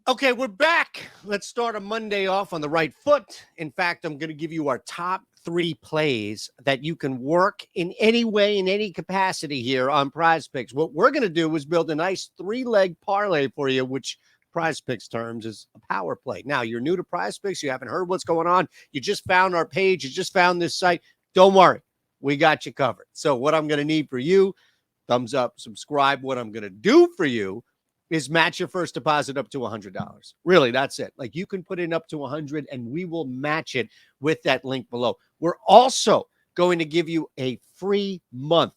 Okay, we're back. Let's start a Monday off on the right foot. In fact, I'm going to give you our top 3 plays that you can work in any way, in any capacity here on Prize Picks. What we're going to do is build a nice 3-leg parlay for you, which Prize Picks terms is a power play. Now, you're new to Prize Picks. You haven't heard what's going on. You just found our page. You just found this site. Don't worry. We got you covered. So what I'm going to need for you, thumbs up, subscribe. What I'm going to do for you is match your first deposit up to $100. Really, that's it. Like, you can put in up to 100 and we will match it with that link below. We're also going to give you a free month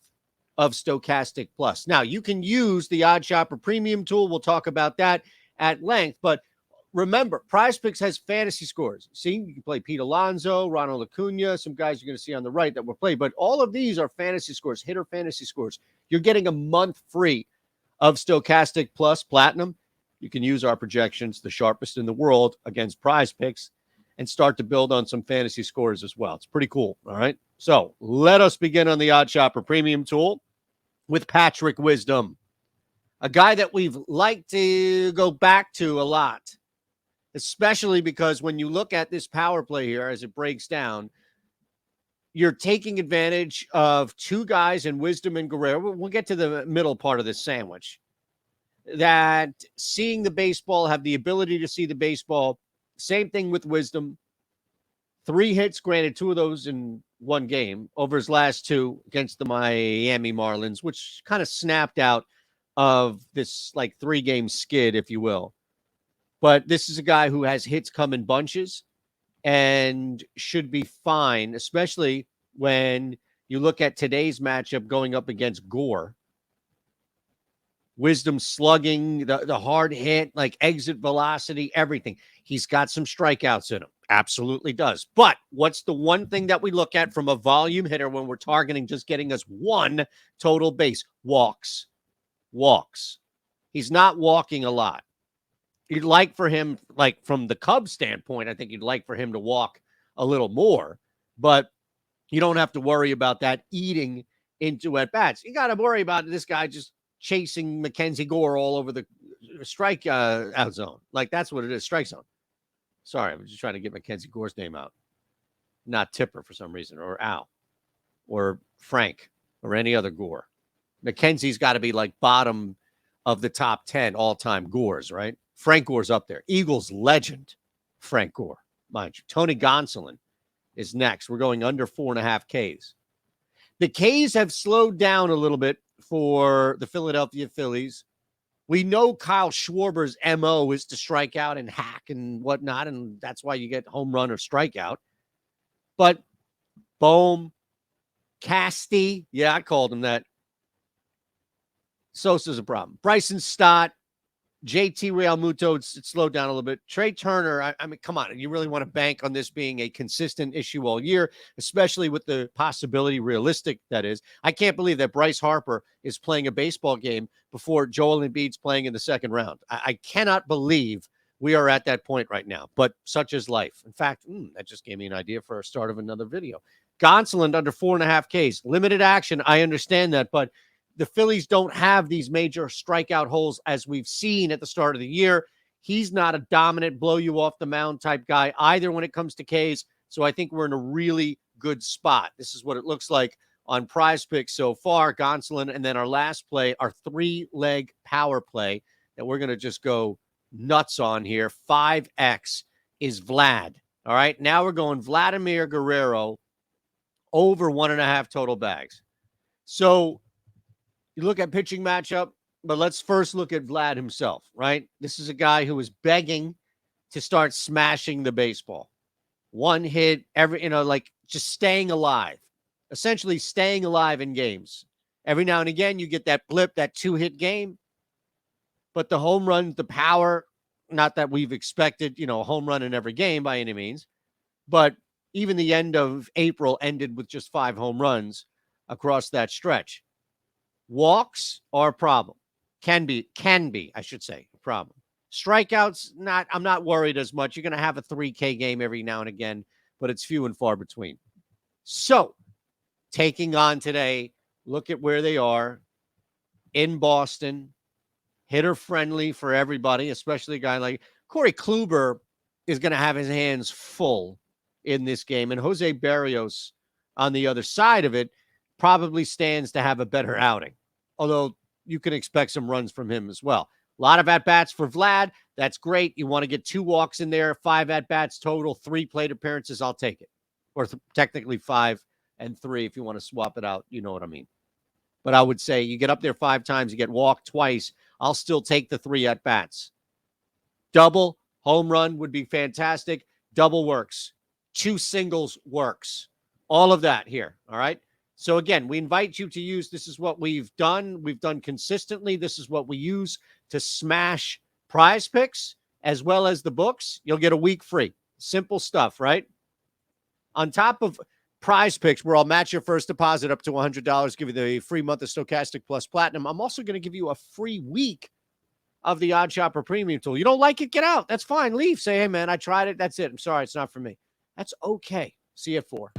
of Stochastic Plus. Now, you can use the Odd Shopper Premium tool. We'll talk about that at length, but remember, PrizePicks has fantasy scores. See, you can play Pete Alonso, Ronald Acuna, some guys you're going to see on the right that will play, but all of these are fantasy scores, hitter fantasy scores. You're getting a month free of Stochastic Plus Platinum. You can use our projections, the sharpest in the world, against PrizePicks, and start to build on some fantasy scores as well. It's pretty cool. All right. So let us begin on the Odd Shopper Premium tool with Patrick Wisdom, a guy that we've liked to go back to a lot, especially because when you look at this power play here as it breaks down, you're taking advantage of 2 guys in Wisdom and Guerrero. We'll get to the middle part of this sandwich. That seeing the baseball, have the ability to see the baseball. Same thing with Wisdom. 3 hits, granted 2 of those in one game over his last 2 against the Miami Marlins, which kind of snapped out of this like 3-game skid, if you will. But this is a guy who has hits come in bunches and should be fine, especially when you look at today's matchup going up against Gore. Wisdom slugging, the hard hit, like exit velocity, everything. He's got some strikeouts in him. Absolutely does. But what's the one thing that we look at from a volume hitter when we're targeting just getting us 1 total base? Walks. Walks. He's not walking a lot. You'd like for him, like from the Cubs standpoint, I think you'd like for him to walk a little more, but you don't have to worry about that eating into at-bats. You got to worry about this guy just chasing Mackenzie Gore all over the strike out zone. Like, that's what it is, strike zone. Sorry, I'm just trying to get Mackenzie Gore's name out. Not Tipper for some reason, or Al, or Frank, or any other Gore. Mackenzie's got to be like bottom of the top 10 all-time Gores, right? Frank Gore's up there. Eagles legend, Frank Gore, mind you. Tony Gonsolin is next. We're going under 4.5 Ks. The Ks have slowed down a little bit for the Philadelphia Phillies. We know Kyle Schwarber's MO is to strike out and hack and whatnot, and that's why you get home run or strikeout. But Bohm, Casty, yeah, I called him that. Sosa's a problem. Bryson Stott, JT Realmuto, it's slowed down a little bit. Trey Turner, I mean, come on. You really want to bank on this being a consistent issue all year, especially with the possibility, realistic that is. I can't believe that Bryce Harper is playing a baseball game before Joel Embiid's playing in the second round. I cannot believe we are at that point right now, but such is life. In fact, that just gave me an idea for a start of another video. Gonsolin under 4.5 Ks. Limited action, I understand that, but the Phillies don't have these major strikeout holes as we've seen at the start of the year. He's not a dominant, blow you off the mound type guy either when it comes to Ks. So I think we're in a really good spot. This is what it looks like on PrizePicks so far. Gonsolin, and then our last play, our 3-leg power play that we're going to just go nuts on here. 5X is Vlad. All right, now we're going Vladimir Guerrero over 1.5 total bags. So you look at pitching matchup, but let's first look at Vlad himself, right? This is a guy who is begging to start smashing the baseball. 1 hit, like just staying alive, essentially staying alive in games. Every now and again, you get that blip, that 2-hit game, but the home run, the power, not that we've expected, a home run in every game by any means, but even the end of April ended with just 5 home runs across that stretch. Walks are a problem. Can be, I should say, a problem. Strikeouts, I'm not worried as much. You're going to have a 3K game every now and again, but it's few and far between. So, taking on today, look at where they are in Boston. Hitter friendly for everybody, especially a guy like Corey Kluber is going to have his hands full in this game, and Jose Barrios on the other side of it probably stands to have a better outing, although you can expect some runs from him as well. A lot of at-bats for Vlad. That's great. You want to get 2 walks in there, 5 at-bats total, 3 plate appearances. I'll take it. Or technically 5 and 3 if you want to swap it out. You know what I mean. But I would say you get up there 5 times, you get walked twice. I'll still take the 3 at-bats. Double, home run would be fantastic. Double works. 2 singles works. All of that here, all right? So, again, we invite you to use, this is what we've done. We've done consistently. This is what we use to smash PrizePicks as well as the books. You'll get a week free. Simple stuff, right? On top of PrizePicks, where I'll match your first deposit up to $100, give you the free month of Stochastic Plus Platinum, I'm also going to give you a free week of the Odd Shopper Premium tool. You don't like it? Get out. That's fine. Leave. Say, hey, man, I tried it. That's it. I'm sorry. It's not for me. That's okay. See you at 4.